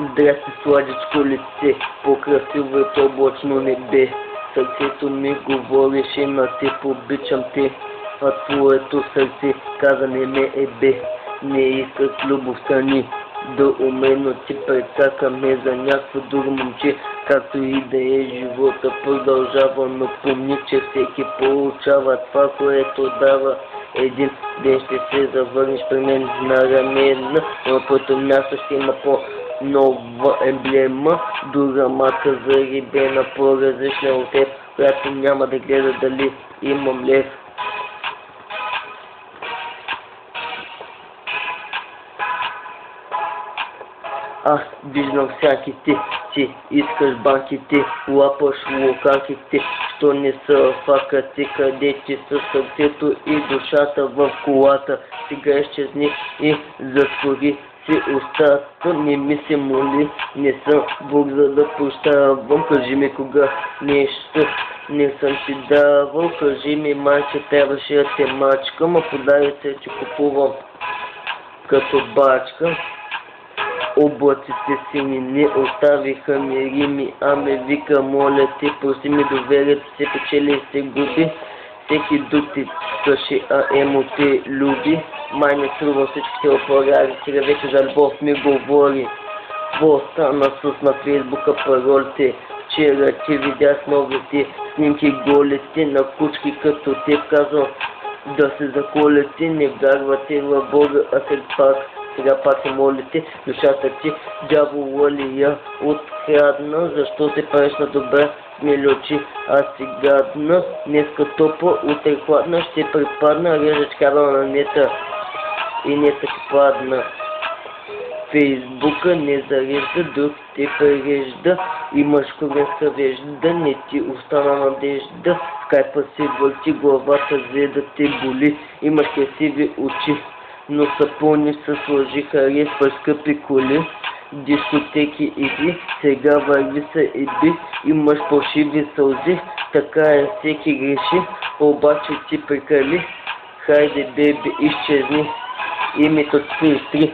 Здрасти, сладичко лице, по-красиво е облачно небе. Сърцето ми говореше на теб, обичам те, а твоето сърце каза не ме ебе. Не исках любовта ни да умено ти прецакаме за някакво друго момче, както и да е живота продължава, но помни, че всеки получава това, което дава. Един ден ще се завърнеш при мен на рамена, но твоето място ще има по-нова емблема, друга мака зарибена, по-различна от теб, която няма да гледа дали имам лев. Аз виждам всяките, ти искаш банките, лапаш локаките, що не са факати, къде ти са сърцето и душата в колата. Сега изчезни и затвори си устата, не ми се моли, не съм Бог за да прощавам, кажи ми кога нещо не съм ти давал, кажи ми майче, трябваше да те мачкам, а подай се, че купувам като бачка. Облаците сини не оставиха ми рими, а ме вика, моля ти, прости ми, доверието се печели и се губи. Всеки друг ти къше, а емо те люби. Май не струва всичките опорари, сега вече за любов ми говори. Какво стана с на фейсбука паролите? Вчера ти видя с новите снимки голите на кучки като те, казвам да се заколете, не вярвате в Бога, а сега пак се молите, душата ти дявола ли я открадна, защо се правиш на добра, смели очи, аз си гадна, днеска топла, утре хладна, ще припадна, режеш кабела на нета и нета ще падна. Фейсбука не зарежда, друг те прережда, имаш корен съвежда, не ти остана надежда, скайпа си върти, главата взе да те боли, имаш красиви очи, но сапони с лъжи, харесваш скъпи коли, дискотеки иди, сега върви са иди, имаш фалшиви сълзи, така е, всеки греши, обаче ти прекали, хайде беби изчезни, името 43.